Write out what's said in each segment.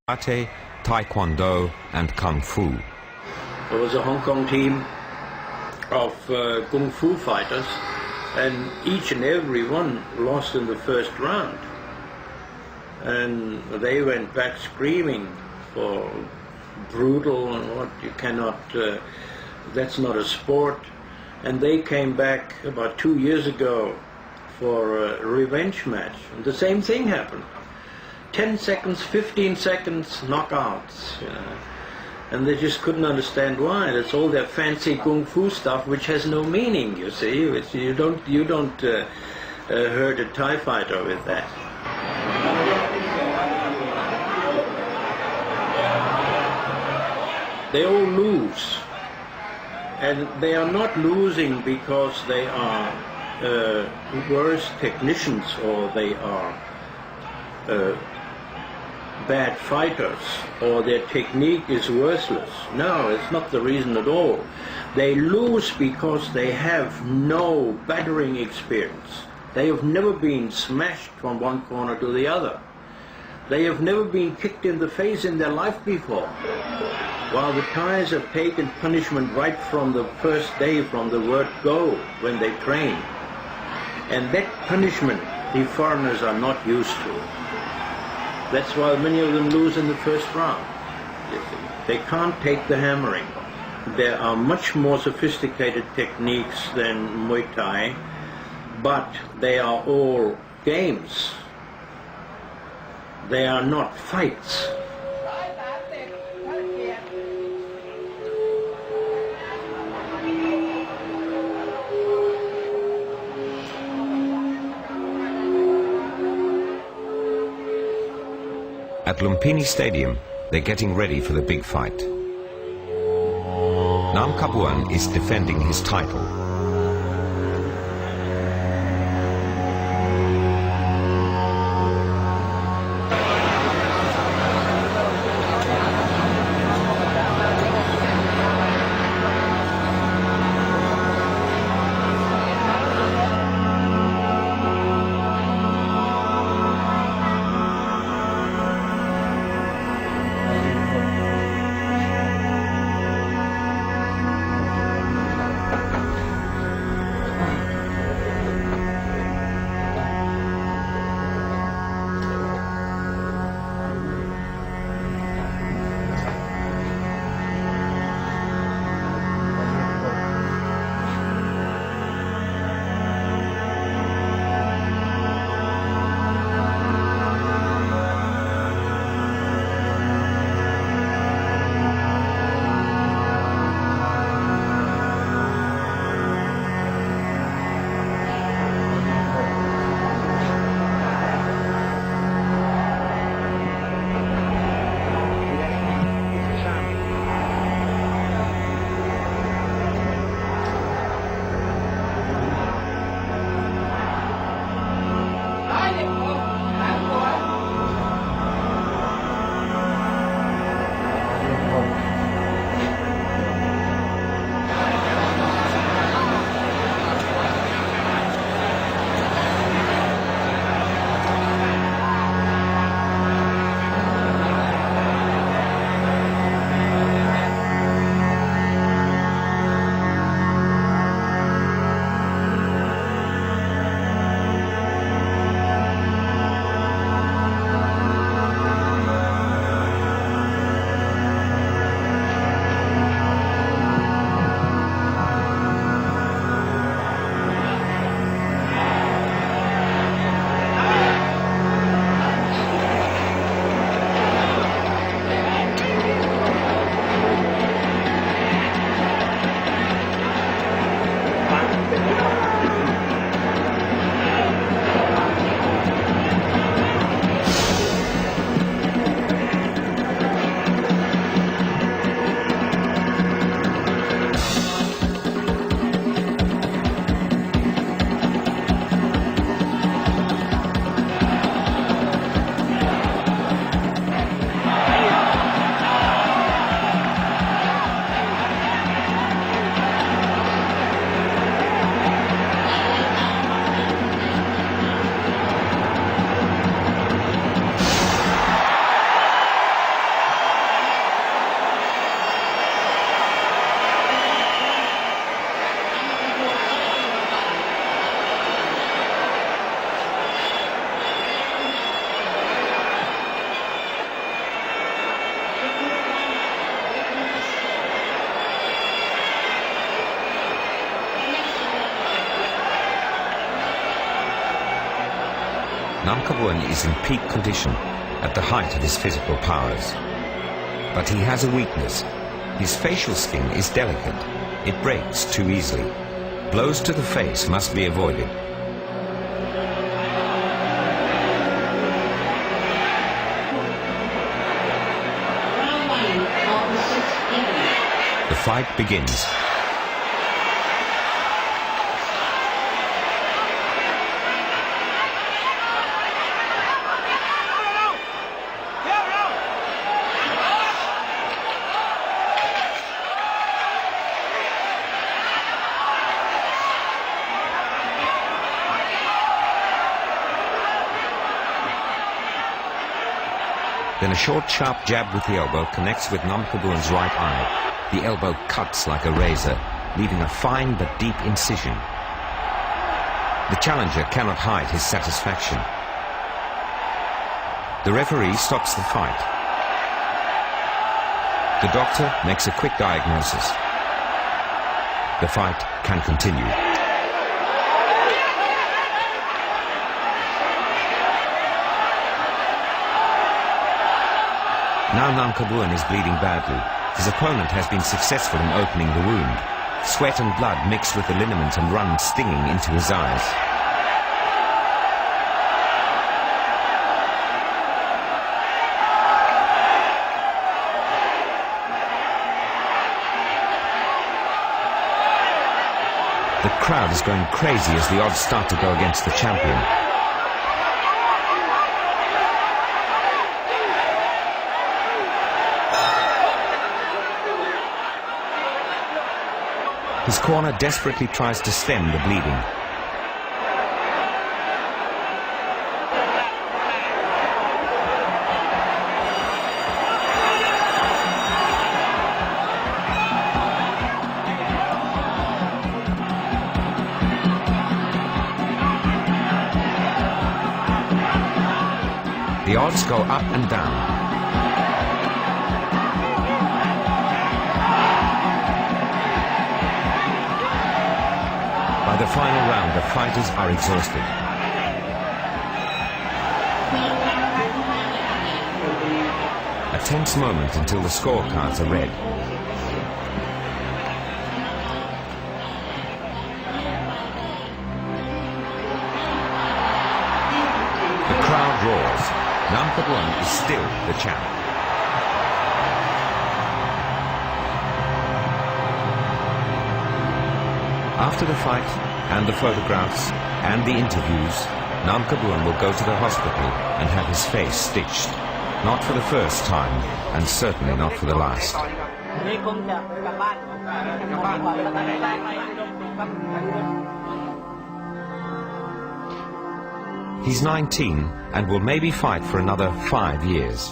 karate, taekwondo and kung fu. There was a Hong Kong team of kung fu fighters, and each and every one lost in the first round. And they went back screaming for brutal and what you cannot, that's not a sport. And they came back about 2 years ago for a revenge match. And the same thing happened. 10 seconds, 15 seconds, knockouts. You know. And they just couldn't understand why. That's all their fancy kung fu stuff, which has no meaning. You see, you don't hurt a Thai fighter with that. They all lose, and they are not losing because they are worse technicians or they are bad fighters or their technique is worthless. No, it's not the reason at all. They lose because they have no battering experience. They have never been smashed from one corner to the other. They have never been kicked in the face in their life before. While the Thais have taken punishment right from the first day, from the word go, when they train. And that punishment the foreigners are not used to. That's why many of them lose in the first round. You see. They can't take the hammering. There are much more sophisticated techniques than Muay Thai, but they are all games. They are not fights. At Lumpini Stadium, they're getting ready for the big fight. Nam Kapuan is defending his title. Namkabuan is in peak condition, at the height of his physical powers. But he has a weakness. His facial skin is delicate. It breaks too easily. Blows to the face must be avoided. The fight begins. Then a short, sharp jab with the elbow connects with Namkabuan's right eye. The elbow cuts like a razor, leaving a fine but deep incision. The challenger cannot hide his satisfaction. The referee stops the fight. The doctor makes a quick diagnosis. The fight can continue. Now Namkabuan is bleeding badly. His opponent has been successful in opening the wound. Sweat and blood mix with the liniment and run stinging into his eyes. The crowd is going crazy as the odds start to go against the champion. His corner desperately tries to stem the bleeding. The odds go up and down. By the final round, the fighters are exhausted. A tense moment until the scorecards are read. The crowd roars. Namkabuan is still the champ. After the fight, and the photographs, and the interviews, Namkabuan will go to the hospital and have his face stitched. Not for the first time, and certainly not for the last. He's 19 and will maybe fight for another 5 years.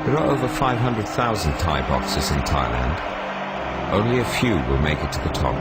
There are over 500,000 Thai boxers in Thailand. Only a few will make it to the top.